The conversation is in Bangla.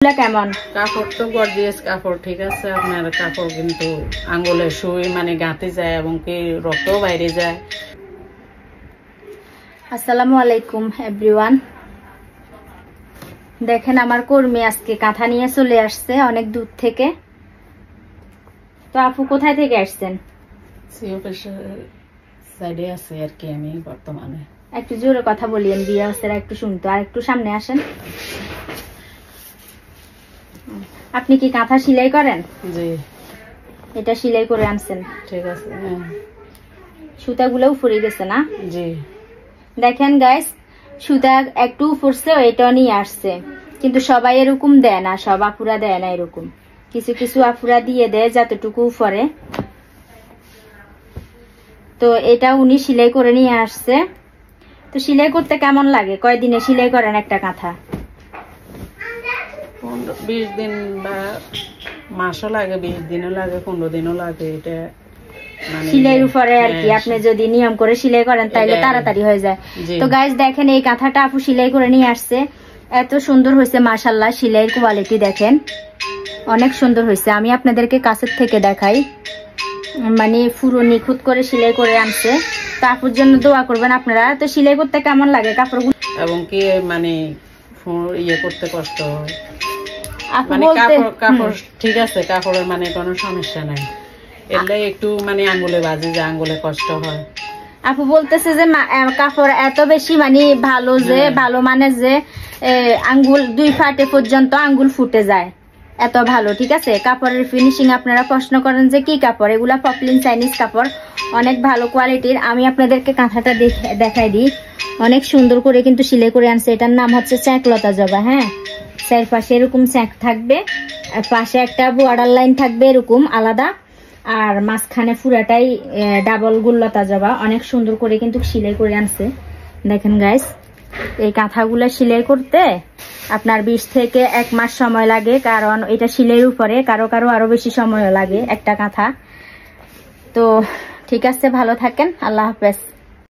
কেমন কাপড় তো গর্জিয়াস কাপড়, ঠিক আছে। আপনার কাপড় কিন্তু আঙ্গুলে সুই মানে গাঁতে যায় এবং কি রক্তও বাইরে যায়। আসসালামু আলাইকুম এভরিওয়ান। দেখেন আমার কর্মী আজকে কাঁথা নিয়ে চলে আসছে অনেক দূর থেকে। তো আপু কোথায় থেকে আসছেন? সাইডে আছে আর কি আমি বর্তমানে। একটু জোরে কথা বলিয়েন, বিয়ে হচ্ছে একটু শুনতো। আর একটু সামনে আসেন। আপনি কি কাঁথা সেলাই করেন? জি। এটা সেলাই করে আনছেন? ঠিক আছে। সুতাগুলো উপরে গেছে না? জি। দেখেন গাইস, সুতা একটু উপরছে, এটাও নিয়ে আসছে। কিন্তু সবাই এরকম দেয় না, সব আপুরা দেয় না এরকম। কিছু কিছু আপুরা দিয়ে দেয় যতটুকু উপরে। তো এটা উনি সেলাই করে নিয়ে আসছে। তো সেলাই করতে কেমন লাগে? কয়দিনে সেলাই করেন একটা কাঁথা? 20 দিন বা মাসও লাগে, 20 দিনও লাগে, 15 দিনও লাগে। এটা সেলাইয়ের উপরে আর কি। আপনি যদি নিয়ম করে সেলাই করেন তাহলে তাড়াতাড়ি হয়ে যায়। তো গাইস দেখেন, এই কাঁথাটা আপু সেলাই করে নিয়ে আসছে। এত সুন্দর হয়েছে মাশাআল্লাহ। সেলাইয়ের কোয়ালিটি দেখেন, অনেক সুন্দর হয়েছে। আমি আপনাদেরকে কাছের থেকে দেখাই, মানে পুরো নিখুঁত করে সেলাই করে আনছে। তো আপুর জন্য দোয়া করবেন আপনারা। তো সেলাই করতে কেমন লাগে কাপড়গুলো? এবং কি মানে ইয়ে করতে কষ্ট হয়। আপু মানে বলতে কাপড় ঠিক আছে, কাপড়ের মানে কোনো সমস্যা নাই। এলে একটু মানে আঙ্গুলে বাজে, যে আঙ্গুলে কষ্ট হয়। আপু বলতেছে যে কাপড় এত বেশি মানে ভালো, যে ভালো মানে যে আঙ্গুল 2 ফাটে পর্যন্ত আঙ্গুল ফুটে যায়, এত ভালো। ঠিক আছে, কাপড়ের ফিনিশিং আপনারা প্রশ্ন করেন যে কি কাপড়, এগুলা পপলিন চাইনিজ কাপড়, অনেক ভালো কোয়ালিটির। আমি আপনাদেরকে কাঁথাটা দেখাই দিই। অনেক সুন্দর করে কিন্তু সেলাই করে আনছে। এটার নাম হচ্ছে চাকলতা জবা। হ্যাঁ, চারপাশে এরকম চাক থাকবে, পাশে একটা বর্ডার লাইন থাকবে এরকম আলাদা, আর মাঝখানে পুরাটাই ডাবল গুল্লতা জবা। অনেক সুন্দর করে কিন্তু সেলাই করে আনছে। দেখেন গাইস, এই কাঁথাগুলো সেলাই করতে আপনার 20 থেকে 1 মাস সময় লাগে, কারণ এটা সেলাইয়ের উপরে। কারো কারো আরো বেশি সময় লাগে একটা কাঁথা। তো ঠিক আছে, ভালো থাকেন, আল্লাহ হাফেজ।